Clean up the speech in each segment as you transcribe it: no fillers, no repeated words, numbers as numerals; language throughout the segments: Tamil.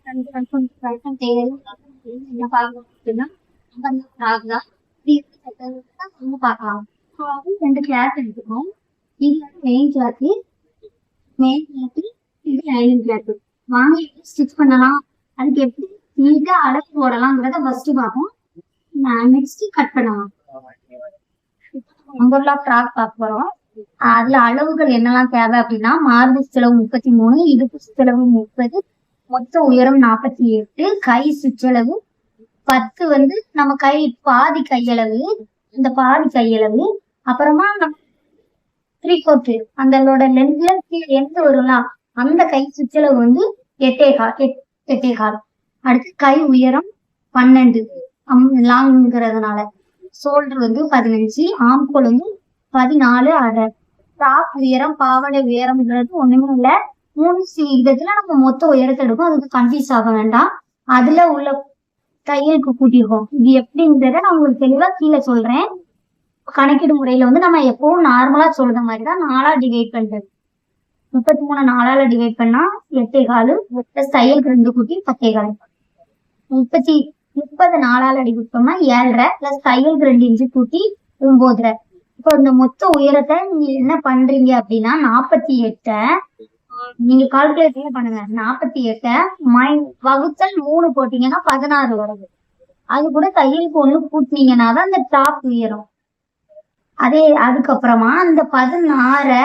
என்ன பார்க்கணும் அப்படின்னா நம்ம அந்த ஃப்ராக் தான் நம்ம பார்க்கலாம். ஸோ அது 2 கிளாத் எடுத்துக்கணும். இது வந்து மெயின் கிளாத்து, இது லைனிங் கிளாத்து. வாங்க ஸ்டிச் பண்ணலாம். அதுக்கு எப்படி நீட்டா அளவு போடலாங்கிறத ஃபர்ஸ்ட் பார்ப்போம். நெக்ஸ்ட் கட் பண்ணலாம். அம்பர்லா ஃப்ராக் பார்க்க போறோம். அதுல அளவுகள் என்னெல்லாம் தேவை அப்படின்னா, மார்பு சுற்றளவு 33, இடுப்பு சுற்றளவு 30, மொத்த உயரம் 48, கை சுற்றளவு 10 வந்து நம்ம கை பாதி கையளவு, இந்த பாதி கையளவு. அப்புறமா நம்ம 3/4 அந்தோட லென்த்ல எந்த வரும்ல அந்த கை சுற்றளவு வந்து 8.25. அடுத்து கை உயரம் 12 லாங்கிறதுனால. ஷோல்டர் வந்து 15, ஆம்கோல் வந்து 14.5. டாப் உயரம் பாவாடை உயரம்ன்றது ஒண்ணுமே இல்லை. 3 விதத்துல நம்ம மொத்த உயரத்தை எடுக்கும். அதுக்கு கன்ஃபியூஸ் ஆக வேண்டாம். அதுல உள்ள தையலுக்கு கூட்டியிருக்கோம். இது எப்படிங்கிறத நான் உங்களுக்கு தெளிவா கீழே சொல்றேன். கணக்கீடு முறையில வந்து நம்ம எப்பவும் நார்மலா சொல்ற மாதிரிதான் 4ஆ டிவைட் பண்றது. 33 4ஆல டிவைட் பண்ணா 8.25 பிளஸ் தையலுக்கு 2 கூட்டி 10.25. 30 4ஆல டிவைட் பண்ணா 7.5 பிளஸ் தையலுக்கு 2 இன்ச்சு கூட்டி 9.5. இப்போ இந்த மொத்த உயரத்தை நீங்க என்ன பண்றீங்க அப்படின்னா 48 நீங்க கால்குலேட் பண்ணுங்க. 48 வகுத்தல் 3 போட்டீங்கன்னா 16 வருது. அது கூட தையலுக்கு 1 கூட்டினீங்கன்னா தான் அந்த டாப் உயரம். அதுக்கப்புறமா அந்த 16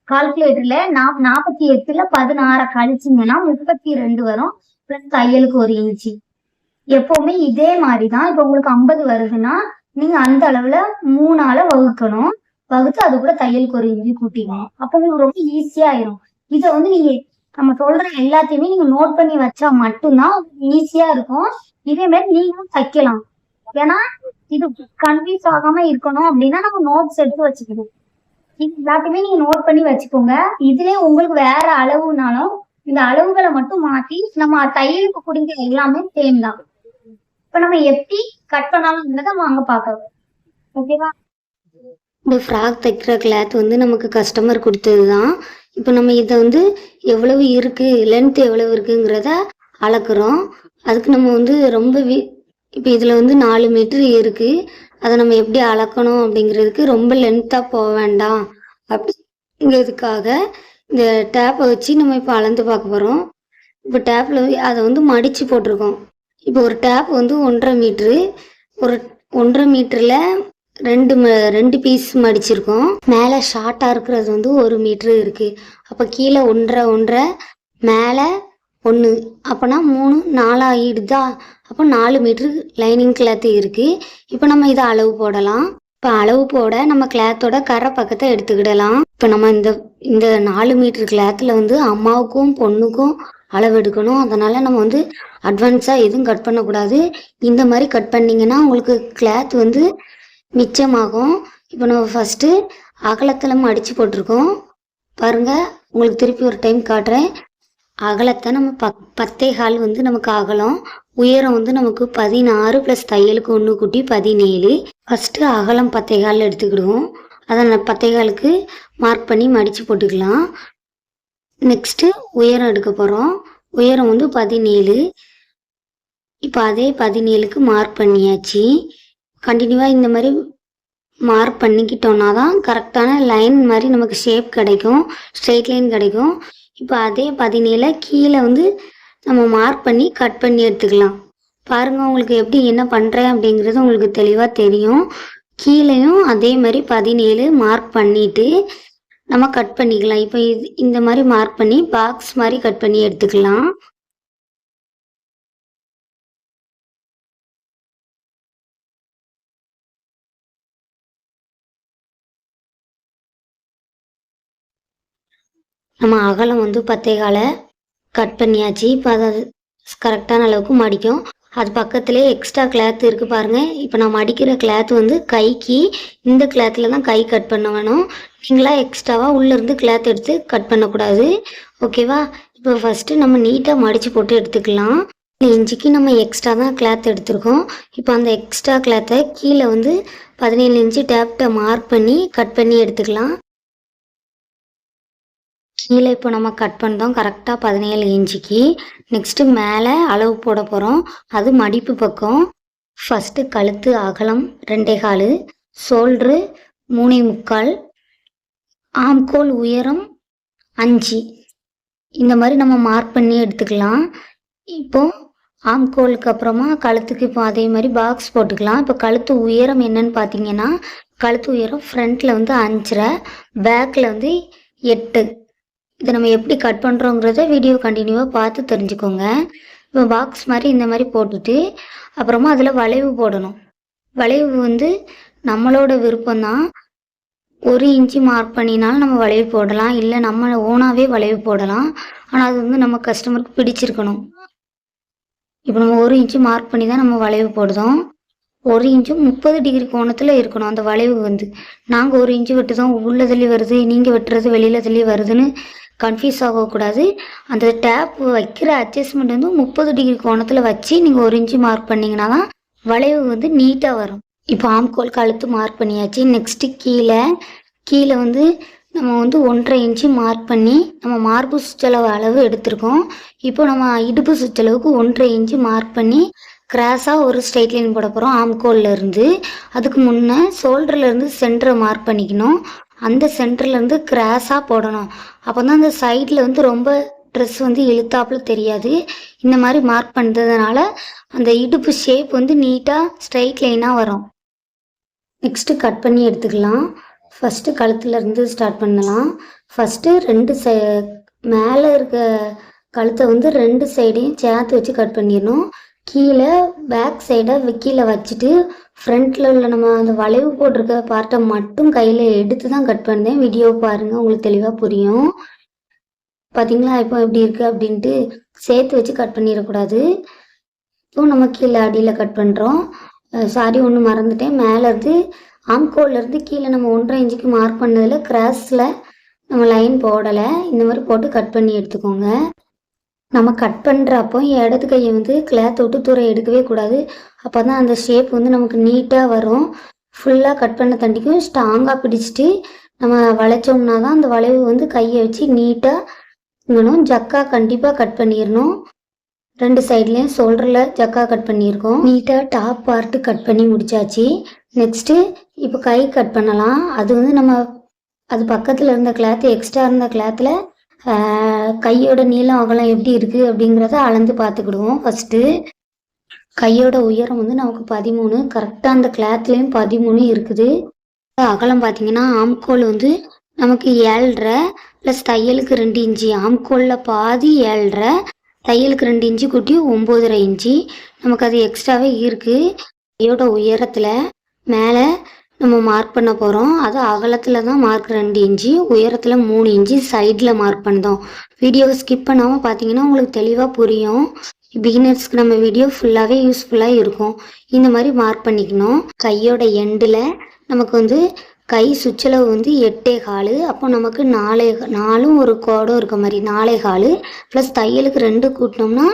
கால்குலேட்டர்ல 48ல 16 கழிச்சிங்கன்னா 32 வரும். பிளஸ் தையலுக்கு 1 இன்ச்சு. எப்பவுமே இதே மாதிரிதான். இப்ப உங்களுக்கு 50 வருதுன்னா நீங்க அந்த அளவுல 3ஆல வகுக்கணும். வகுத்து அது கூட தையலுக்கு 1 இன்ச்சு கூட்டிக்கணும். அப்ப உங்களுக்கு ரொம்ப ஈஸியா ஆயிரும். இதை வந்து நீங்க நம்ம சொல்ற எல்லாத்தையுமே நீங்க நோட் பண்ணி வச்சா மட்டும்தான் ஈஸியா இருக்கும். இதே மாதிரி நீங்களும் தைக்கலாம். ஏன்னா இது கன்ஃபியூஸ் ஆகாம இருக்கணும் அப்படின்னா நம்ம நோட்ஸ் எடுத்து வச்சுக்கணும். இது எல்லாத்தையுமே நீங்க நோட் பண்ணி வச்சுக்கோங்க. இதுலயே உங்களுக்கு வேற அளவுனாலும் இந்த அளவுகளை மட்டும் மாத்தி நம்ம தையலுக்கு குடிக்க எல்லாமே சேம் தான். இப்ப நம்ம எப்படி கட் பண்ணாலும்ன்றத வாங்க பார்க்கலாம். ஓகேவா? இந்த ஃப்ராக் தைக்கிற கிளாத் வந்து நமக்கு கஸ்டமர் கொடுத்தது தான். இப்போ நம்ம இதை வந்து எவ்வளவு இருக்குது, லென்த் எவ்வளவு இருக்குங்கிறத அளக்குறோம். அதுக்கு நம்ம வந்து ரொம்ப இப்போ இதில் வந்து 4 மீட்டர் இருக்குது. அதை நம்ம எப்படி அளக்கணும் அப்படிங்கிறதுக்கு ரொம்ப லென்த்தாக போக வேண்டாம் அப்படிங்கிறதுக்காக இந்த டேப்பை வச்சு நம்ம இப்போ அளந்து பார்க்க போகிறோம். இப்போ டேப்பில் அதை வந்து மடித்து போட்டிருக்கோம். இப்போ ஒரு டேப் வந்து 1.5 மீட்ரு, ஒரு 1.5 மீட்டரில் 2 பீஸ் மடிச்சிருக்கோம். மேலே ஷார்ட்டாக இருக்கிறது வந்து 1 மீட்ரு இருக்குது. அப்போ கீழே 1.5 மேலே 1 அப்போனா 3 4 ஆகிடுதா. அப்போ 4 மீட்ரு லைனிங் கிளாத்து இருக்குது. இப்போ நம்ம இதை அளவு போடலாம். இப்போ அளவு போட நம்ம கிளாத்தோட கரை பக்கத்தை எடுத்துக்கிடலாம். இப்போ நம்ம இந்த 4 மீட்டர் கிளாத்தில் வந்து அம்மாவுக்கும் பொண்ணுக்கும் அளவு எடுக்கணும். அதனால் நம்ம வந்து அட்வான்ஸாக எதுவும் கட் பண்ணக்கூடாது. இந்த மாதிரி கட் பண்ணிங்கன்னா உங்களுக்கு கிளாத் வந்து மிச்சமாகும். இப்போ நம்ம ஃபஸ்ட்டு அகலத்தில் மடித்து போட்டிருக்கோம் பாருங்கள். உங்களுக்கு திருப்பி ஒரு டைம் காட்டுறேன். அகலத்தை நம்ம 10.25 வந்து நமக்கு அகலம். உயரம் வந்து நமக்கு 16 ப்ளஸ் தையலுக்கு 1 கூட்டி 17. ஃபஸ்ட்டு அகலம் 10.25 எடுத்துக்கிடுவோம். அதை 10.25க்கு மார்க் பண்ணி மடித்து போட்டுக்கலாம். நெக்ஸ்ட்டு உயரம் எடுக்க போகிறோம். உயரம் வந்து 17. இப்போ அதே 17க்கு மார்க் பண்ணியாச்சு. கண்டினியூவாக இந்த மாதிரி மார்க் பண்ணிக்கிட்டோன்னா தான் கரெக்டான லைன் மாதிரி நமக்கு ஷேப் கிடைக்கும், ஸ்ட்ரெயிட் லைன் கிடைக்கும். இப்போ அதே 17 கீழே வந்து நம்ம மார்க் பண்ணி கட் பண்ணி எடுத்துக்கலாம். பாருங்கள் உங்களுக்கு எப்படி என்ன பண்ணுறேன் அப்படிங்கிறது உங்களுக்கு தெளிவாக தெரியும். கீழேயும் அதே மாதிரி 17 மார்க் பண்ணிவிட்டு நம்ம கட் பண்ணிக்கலாம். இப்போ இந்த மாதிரி மார்க் பண்ணி பாக்ஸ் மாதிரி கட் பண்ணி எடுத்துக்கலாம். நம்ம அகலம் வந்து 10.25 கட் பண்ணியாச்சு. இப்போ அதை கரெக்டான அளவுக்கு மடிக்கும். அது பக்கத்துலேயே எக்ஸ்ட்ரா கிளாத் இருக்குது பாருங்கள். இப்போ நான் மடிக்கிற கிளாத் வந்து கைக்கு இந்த கிளாத்தில் தான் கை கட் பண்ண வேணும். நீங்களாம் எக்ஸ்ட்ராவாக உள்ளேருந்து கிளாத் எடுத்து கட் பண்ணக்கூடாது. ஓகேவா? இப்போ ஃபஸ்ட்டு நம்ம நீட்டாக மடித்து போட்டு எடுத்துக்கலாம். இன்ச்சுக்கு நம்ம எக்ஸ்ட்ரா தான் கிளாத் எடுத்துருக்கோம். இப்போ அந்த எக்ஸ்ட்ரா கிளாத்தை கீழே வந்து 17 இன்ச்சு டேப்டை மார்க் பண்ணி கட் பண்ணி எடுத்துக்கலாம். கீழே இப்போ நம்ம கட் பண்ணோம் கரெக்டாக 17 இன்ச்சுக்கு. நெக்ஸ்ட்டு மேலே அளவு போட போகிறோம். அது மடிப்பு பக்கம். ஃபஸ்ட்டு கழுத்து அகலம் 2.25, ஷோல்ட்ரு 3.25, ஆம்கோல் உயரம் 5. இந்த மாதிரி நம்ம மார்க் பண்ணி எடுத்துக்கலாம். இப்போ ஆம்கோலுக்கு அப்புறமா கழுத்துக்கு இப்போ அதே மாதிரி பாக்ஸ் போட்டுக்கலாம். இப்போ கழுத்து உயரம் என்னன்னு பார்த்தீங்கன்னா, கழுத்து உயரம் ஃப்ரண்ட்டில் வந்து 5.5, பேக்கில் வந்து 8. இதை நம்ம எப்படி கட் பண்ணுறோங்கிறத வீடியோ கண்டினியூவாக பார்த்து தெரிஞ்சுக்கோங்க. இப்போ பாக்ஸ் மாதிரி இந்த மாதிரி போட்டுட்டு அப்புறமா அதில் வளைவு போடணும். வளைவு வந்து நம்மளோட விருப்பம்தான். 1 இன்ச்சு மார்க் பண்ணினாலும் நம்ம வளைவு போடலாம், இல்லை நம்ம ஓனாகவே வளைவு போடலாம். ஆனால் அது வந்து நம்ம கஸ்டமருக்கு பிடிச்சிருக்கணும். இப்போ நம்ம 1 இன்ச்சு மார்க் பண்ணி தான் நம்ம வளைவு போடுதோம். 1 இன்ச்சும் 30 டிகிரி கோணத்தில் இருக்கணும் அந்த வளைவு வந்து. நாங்கள் 1 இன்ச்சு விட்டு தான் உள்ளதுலேயே வருது, நீங்கள் வெட்டுறது வெளியிலதுலேயே வருதுன்னு கன்ஃபியூஸ் ஆகக்கூடாது. அந்த டேப் வைக்கிற அட்ஜஸ்ட்மெண்ட் வந்து 30 டிகிரி கோணத்தில் வச்சு நீங்கள் 1 இன்ச்சு மார்க் பண்ணிங்கன்னா தான் வளைவு வந்து நீட்டாக வரும். இப்போ ஆம்கோல் கழுத்து மார்க் பண்ணியாச்சு. நெக்ஸ்ட்டு கீழே வந்து நம்ம வந்து 1.5 இன்ச்சு மார்க் பண்ணி நம்ம மார்பு சுற்றளவு அளவு எடுத்திருக்கோம். இப்போ நம்ம இடுப்பு சுற்றளவுக்கு 1.5 இன்ச்சு மார்க் பண்ணி கிராஸாக ஒரு ஸ்ட்ரைட் லைன் போட போகிறோம் ஆம்கோல்லேருந்து. அதுக்கு முன்னே ஷோல்டர்லேருந்து சென்டரை மார்க் பண்ணிக்கணும். அந்த சென்டர்லேருந்து கிராஸாக போடணும். அப்போ தான் அந்த சைடில் வந்து ரொம்ப ட்ரெஸ் வந்து இழுத்தாப்புல தெரியாது. இந்த மாதிரி மார்க் பண்ணுறதுனால அந்த இடுப்பு ஷேப் வந்து நீட்டாக ஸ்ட்ரைட் லைனாக வரும். நெக்ஸ்ட்டு கட் பண்ணி எடுத்துக்கலாம். ஃபஸ்ட்டு கழுத்துலேருந்து ஸ்டார்ட் பண்ணலாம். ஃபஸ்ட்டு மேலே இருக்க கழுத்தை வந்து 2 சைடையும் சேர்த்து வச்சு கட் பண்ணிடணும். கீழே பேக் சைடை கீழே வச்சுட்டு ஃப்ரண்ட்டில் உள்ள நம்ம அந்த வளைவு போட்டிருக்க பார்ட்டை மட்டும் கையில் எடுத்து தான் கட் பண்ணேன். வீடியோ பாருங்கள், உங்களுக்கு தெளிவாக புரியும். பார்த்தீங்களா இப்போ எப்படி இருக்குது அப்படின்ட்டு சேர்த்து வச்சு கட் பண்ணிடக்கூடாது. இப்போ நம்ம கீழே அடியில் கட் பண்ணுறோம். சாரி, ஒன்று மறந்துட்டேன். மேலேருந்து ஆம்கோல்லேருந்து கீழே நம்ம 1.5 இன்ச்சுக்கு மார்க் பண்ணதில் கிராஸில் நம்ம லைன் போடலை. இந்த மாதிரி போட்டு கட் பண்ணி எடுத்துக்கோங்க. நம்ம கட் பண்ணுறப்போ இடது கையை வந்து கிளாத்தை விட்டு தூரம் எடுக்கவே கூடாது. அப்போ தான் அந்த ஷேப் வந்து நமக்கு நீட்டாக வரும். ஃபுல்லாக கட் பண்ண தண்டிக்கும் ஸ்ட்ராங்காக பிடிச்சிட்டு நம்ம வளைச்சோம்னா தான் அந்த வளைவு வந்து கையை வச்சு நீட்டாக இங்கணும். ஜக்கா கண்டிப்பாக கட் பண்ணிடணும். 2 சைட்லேயும் ஷோல்டரில் ஜக்கா கட் பண்ணியிருக்கோம். நீட்டாக டாப் பார்ட்டு கட் பண்ணி முடிச்சாச்சு. நெக்ஸ்ட்டு இப்போ கை கட் பண்ணலாம். அது வந்து நம்ம அது பக்கத்தில் இருந்த கிளாத்து, எக்ஸ்ட்ரா இருந்த கிளாத்தில் கையோட நீளம் அகலம் எப்படி இருக்குது அப்படிங்கிறத அளந்து பார்த்துக்கிடுவோம். ஃபஸ்ட்டு கையோட உயரம் வந்து நமக்கு 13, கரெக்டாக அந்த கிளாத்லேயும் 13 இருக்குது. அகலம் பார்த்தீங்கன்னா ஆம்கோல் வந்து நமக்கு 7.5 ப்ளஸ் தையலுக்கு 2 இன்ச்சு. ஆம்கோலில் பாதி 7.5, தையலுக்கு 2 இன்ச்சு கூட்டி 9.5 இன்ச்சு நமக்கு அது எக்ஸ்ட்ராவே இருக்குது. கையோட உயரத்தில் மேலே நம்ம மார்க் பண்ண போகிறோம். அது அகலத்தில் தான் மார்க் 2 இன்ச்சு, உயரத்தில் 3 இன்ச்சு சைடில் மார்க் பண்ணோம். வீடியோவை ஸ்கிப் பண்ணாமல் பார்த்தீங்கன்னா உங்களுக்கு தெளிவாக புரியும். பிகினர்ஸ்க்கு நம்ம வீடியோ ஃபுல்லாகவே யூஸ்ஃபுல்லாக இருக்கும். இந்த மாதிரி மார்க் பண்ணிக்கணும். கையோட எண்டில் நமக்கு வந்து கை சுற்றளவு வந்து 8.25. அப்போ நமக்கு 4 ஒரு கோடும் இருக்க மாதிரி 4.25 ப்ளஸ் தையலுக்கு 2 கூட்டினோம்னா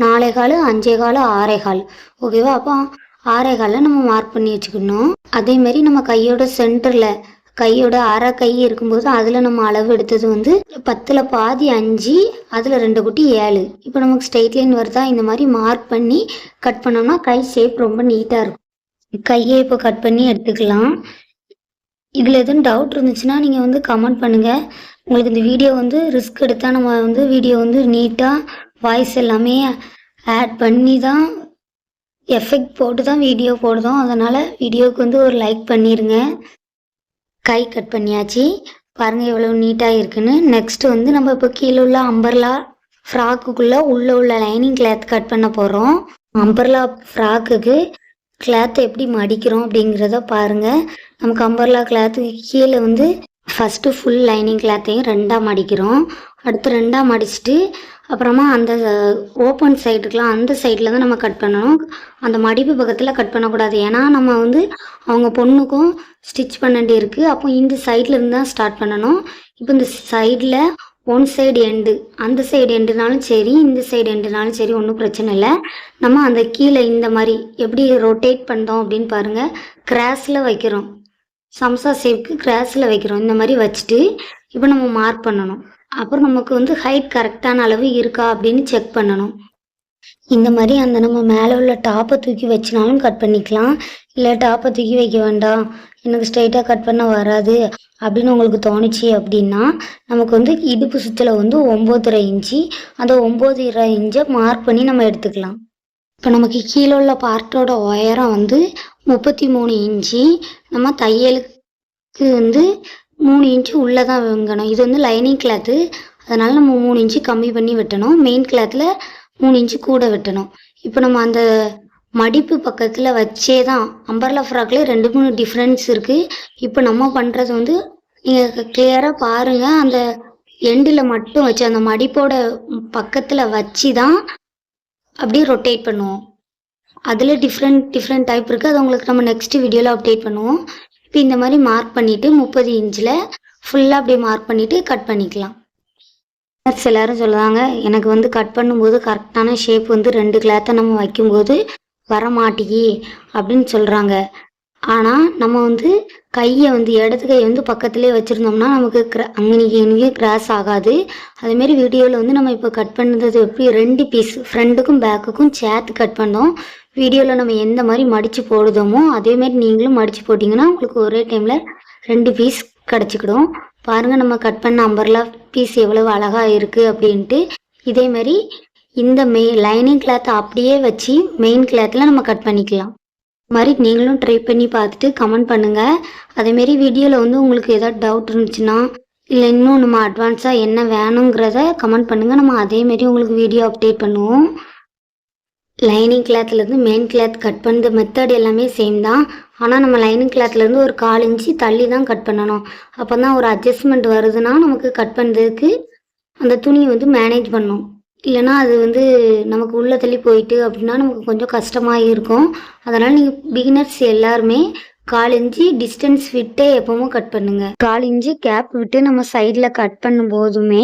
4.25, 5.25, 6.25. ஓகேவா? அப்போ 6.25 நம்ம மார்க் பண்ணி வச்சுக்கணும். அதே மாதிரி நம்ம கையோட சென்டரில் கையோட அரை கை இருக்கும்போது அதில் நம்ம அளவு எடுத்தது வந்து 10ல் பாதி 5, அதில் 2 குட்டி 7. இப்போ நமக்கு ஸ்ட்ரெயிட் லைன் வருதா? இந்த மாதிரி மார்க் பண்ணி கட் பண்ணோம்னா கை ஷேப் ரொம்ப நீட்டாக இருக்கும். கையை இப்போ கட் பண்ணி எடுத்துக்கலாம். இதில் எதுவும் டவுட் இருந்துச்சுன்னா நீங்கள் வந்து கமெண்ட் பண்ணுங்கள். உங்களுக்கு இந்த வீடியோ வந்து ரிஸ்க் எடுத்தால் நம்ம வந்து வீடியோ வந்து நீட்டாக வாய்ஸ் எல்லாமே ஆட் பண்ணி தான் எஃபெக்ட் போட்டு தான் வீடியோ போடுதோம். அதனால் வீடியோவுக்கு வந்து ஒரு லைக் பண்ணிடுங்க. கை கட் பண்ணியாச்சு. பாருங்கள் எவ்வளோ நீட்டாக இருக்குன்னு. நெக்ஸ்ட்டு வந்து நம்ம இப்போ கீழே உள்ள அம்பர்லா ஃப்ராக்குக்குள்ளே உள்ள லைனிங் கிளாத் கட் பண்ண போகிறோம். அம்பர்லா ஃப்ராக்குக்கு கிளாத்தை எப்படி மடிக்கிறோம் அப்படிங்கிறத பாருங்கள். நமக்கு அம்பர்லா கிளாத்துக்கு கீழே வந்து ஃபஸ்ட்டு ஃபுல் லைனிங் கிளாத்தையும் 2ஆக மடிக்கிறோம். அடுத்து 2ஆக மடிச்சுட்டு அப்புறமா அந்த ஓப்பன் சைடுக்கெலாம் அந்த சைடில் தான் நம்ம கட் பண்ணணும். அந்த மடிப்பு பக்கத்தில் கட் பண்ணக்கூடாது. ஏன்னா நம்ம வந்து அவங்க பொண்ணுக்கும் ஸ்டிச் பண்ண இருக்குது. அப்போ இந்த சைடில் இருந்து தான் ஸ்டார்ட் பண்ணணும். இப்போ இந்த சைடில் 1 சைடு எண்டு, அந்த சைடு எண்டுனாலும் சரி, இந்த சைடு எண்டுனாலும் சரி, ஒன்றும் பிரச்சனை இல்லை. நம்ம அந்த கீழே இந்த மாதிரி எப்படி ரொட்டேட் பண்ணுறோம் அப்படின்னு பாருங்கள். கிராஸில் வைக்கிறோம், சம்சா ஷேப்புக்கு கிராஸில் வைக்கிறோம். இந்த மாதிரி வச்சுட்டு இப்போ நம்ம மார்க் பண்ணணும். அப்புறம் நமக்கு வந்து ஹைட் கரெக்டான அளவு இருக்கா அப்படின்னு செக் பண்ணணும். இந்த மாதிரி அந்த நம்ம மேலே உள்ள டாப்பை தூக்கி வச்சினாலும் கட் பண்ணிக்கலாம். இல்லை டாப்பை தூக்கி வைக்க வேண்டாம், எனக்கு ஸ்ட்ரைட்டாக கட் பண்ண வராது அப்படின்னு உங்களுக்கு தோணுச்சு அப்படின்னா நமக்கு வந்து இடுப்பு சுற்றலை வந்து 9.5 இன்ச்சு, அந்த 9.5 இன்ச்சை மார்க் பண்ணி நம்ம எடுத்துக்கலாம். இப்போ நமக்கு கீழே உள்ள பார்ட்டோட உயரம் வந்து 33 இன்ச்சு. நம்ம தையலுக்கு வந்து 3 இன்ச்சு உள்ளே தான் வாங்கணும். இது வந்து லைனிங் கிளாத்து, அதனால் நம்ம 3 இன்ச்சு கம்மி பண்ணி வெட்டணும். மெயின் கிளாத்தில் 3 இன்ச்சு கூட வெட்டணும். இப்போ நம்ம அந்த மடிப்பு பக்கத்தில் வச்சே தான் அம்பர்லா ஃப்ராக்லேயே 2-3 டிஃப்ரென்ஸ் இருக்குது. இப்போ நம்ம பண்ணுறது வந்து நீங்கள் கிளியராக பாருங்கள், அந்த எண்டில் மட்டும் வச்சு அந்த மடிப்போட பக்கத்தில் வச்சு தான் அப்படியே ரொட்டேட் பண்ணுவோம். அதில் டிஃப்ரெண்ட் டைப் இருக்குது, அது உங்களுக்கு நம்ம நெக்ஸ்ட் வீடியோவில் அப்டேட் பண்ணுவோம். இப்போ இந்த மாதிரி மார்க் பண்ணிவிட்டு 30 இன்ச்சில் ஃபுல்லாக அப்படியே மார்க் பண்ணிவிட்டு கட் பண்ணிக்கலாம். எல்லாரும் சொல்லுவாங்க, எனக்கு வந்து கட் பண்ணும்போது கரெக்டான ஷேப் வந்து 2 கிளாத்தை நம்ம வைக்கும்போது வர மாட்டேங்கி அப்படின்னு சொல்கிறாங்க. ஆனால் நம்ம வந்து கையை வந்து இடது கையை வந்து பக்கத்துலேயே வச்சுருந்தோம்னா நமக்கு அங்கே கிராஸ் ஆகாது. அதேமாரி வீடியோவில் வந்து நம்ம இப்போ கட் பண்ணுறது எப்படி 2 பீஸ் ஃப்ரண்ட்டுக்கும் பேக்குக்கும் சேர்த்து கட் பண்ணோம். வீடியோவில் நம்ம எந்த மாதிரி மடித்து போடுதோமோ அதேமாரி நீங்களும் மடித்து போட்டிங்கன்னா உங்களுக்கு ஒரே டைமில் 2 பீஸ் கிடச்சிக்கிடும். பாருங்கள் நம்ம கட் பண்ண அம்பர்லா பீஸ் எவ்வளவு அழகாக இருக்குது அப்படின்ட்டு. இதேமாரி இந்த லைனிங் கிளாத்தை அப்படியே வச்சு மெயின் கிளாத்தில் நம்ம கட் பண்ணிக்கலாம். மாதிரி நீங்களும் ட்ரை பண்ணி பார்த்துட்டு கமெண்ட் பண்ணுங்கள். அதேமாரி வீடியோவில் வந்து உங்களுக்கு ஏதாவது டவுட் இருந்துச்சுன்னா இல்லை இன்னும் நம்ம அட்வான்ஸாக என்ன வேணுங்கிறத கமெண்ட் பண்ணுங்கள். நம்ம அதேமாரி உங்களுக்கு வீடியோ அப்டேட் பண்ணுவோம். லைனிங் கிளாத்லேருந்து மெயின் கிளாத் கட் பண்ணுற மெத்தட் எல்லாமே சேம் தான். ஆனால் நம்ம லைனிங் கிளாத்லேருந்து ஒரு 1/4 இன்ச்சு தள்ளி தான் கட் பண்ணணும். அப்போ தான் ஒரு அட்ஜஸ்ட்மெண்ட் வருதுன்னா நமக்கு கட் பண்ணுறதுக்கு அந்த துணியை வந்து மேனேஜ் பண்ணணும். இல்லைனா அது வந்து நமக்கு உள்ள தள்ளி போயிட்டு அப்படின்னா நமக்கு கொஞ்சம் கஷ்டமாக இருக்கும். அதனால் நீங்கள் பிகினர்ஸ் எல்லாருமே 1/4 இன்ச்சு டிஸ்டன்ஸ் விட்டே எப்பவும் கட் பண்ணுங்கள். 1/4 இன்ச்சு கேப் விட்டு நம்ம சைடில் கட் பண்ணும் போதுமே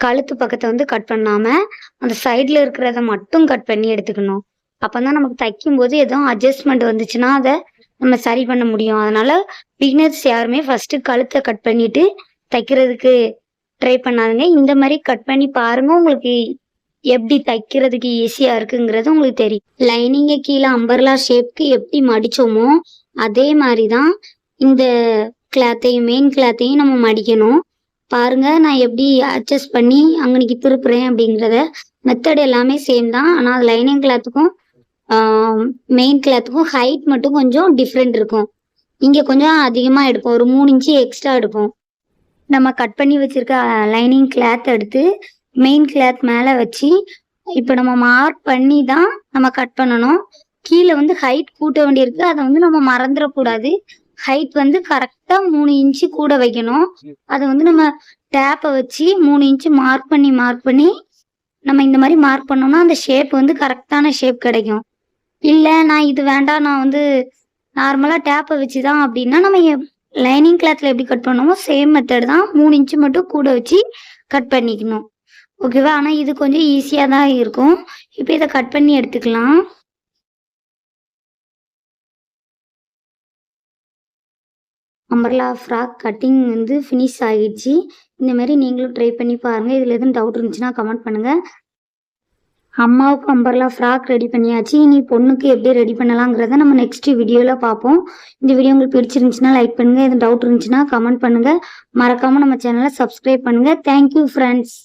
கழுத்து பக்கத்தை வந்து கட் பண்ணாமல் அந்த சைடில் இருக்கிறத மட்டும் கட் பண்ணி எடுத்துக்கணும். அப்போ தான் நமக்கு தைக்கும்போது எதுவும் அட்ஜஸ்ட்மெண்ட் வந்துச்சுன்னா அதை நம்ம சரி பண்ண முடியும். அதனால் பிகினர்ஸ் யாருமே ஃபஸ்ட்டு கழுத்தை கட் பண்ணிவிட்டு தைக்கிறதுக்கு ட்ரை பண்ணாதுங்க. இந்த மாதிரி கட் பண்ணி பாருங்கள், உங்களுக்கு எப்படி தைக்கிறதுக்கு ஈஸியாக இருக்குங்கிறது உங்களுக்கு தெரியும். லைனிங்கை கீழே அம்பர்லா ஷேப்க்கு எப்படி மடித்தோமோ அதே மாதிரி தான் இந்த கிளாத்தையும் மெயின் கிளாத்தையும் நம்ம மடிக்கணும். பாருங்கள் நான் எப்படி அட்ஜஸ்ட் பண்ணி அங்கனைக்கு திருப்புறேன் அப்படிங்கிறத. மெத்தட் எல்லாமே சேம் தான். ஆனால் அது லைனிங் கிளாத்துக்கும் மெயின் கிளாத்துக்கும் ஹைட் மட்டும் கொஞ்சம் டிஃப்ரெண்ட் இருக்கும். இங்கே கொஞ்சம் அதிகமாக எடுப்போம், ஒரு 3 இன்ச்சு எக்ஸ்ட்ரா எடுப்போம். நம்ம கட் பண்ணி வச்சுருக்க லைனிங் கிளாத் எடுத்து மெயின் கிளாத் மேலே வச்சு இப்போ நம்ம மார்க் பண்ணி தான் நம்ம கட் பண்ணணும். கீழே வந்து ஹைட் கூட்ட வேண்டியிருக்கு, அதை வந்து நம்ம மறந்துடக்கூடாது. ஹைட் வந்து கரெக்டாக 3 இன்ச்சு கூட வைக்கணும். அதை வந்து நம்ம டேப்பை வச்சு 3 இன்ச்சு மார்க் பண்ணி நம்ம இந்த மாதிரி மார்க் பண்ணோம்னா அந்த ஷேப் வந்து கரெக்டான ஷேப் கிடைக்கும். இல்லை நான் இது வேண்டாம், நான் வந்து நார்மலாக டேப்பை வச்சு தான் அப்படின்னா நம்ம லைனிங் கிளாத்தில் எப்படி கட் பண்ணுமோ சேம் மெத்தட் தான். 3 இன்ச்சு மட்டும் கூட வச்சு கட் பண்ணிக்கணும். ஓகேவா? ஆனால் இது கொஞ்சம் ஈஸியாக தான் இருக்கும். இப்போ இதை கட் பண்ணி எடுத்துக்கலாம். அம்பர்லா ஃப்ராக் கட்டிங் வந்து ஃபினிஷ் ஆகிடுச்சு. இந்தமாரி நீங்களும் ட்ரை பண்ணி பாருங்கள். இதில் எதுவும் டவுட் இருந்துச்சுன்னா கமெண்ட் பண்ணுங்கள். அம்மாவுக்கு அம்பர்லா ஃப்ராக் ரெடி பண்ணியாச்சு. இனி பொண்ணுக்கு எப்படி ரெடி பண்ணலாங்கிறத நம்ம நெக்ஸ்ட் வீடியோவில் பார்ப்போம். இந்த வீடியோ உங்களுக்கு பிடிச்சிருந்துச்சுன்னா லைக் பண்ணுங்கள். எதுவும் டவுட் இருந்துச்சுன்னா கமெண்ட் பண்ணுங்கள். மறக்காமல் நம்ம சேனலை சப்ஸ்கிரைப் பண்ணுங்கள். Thank you friends.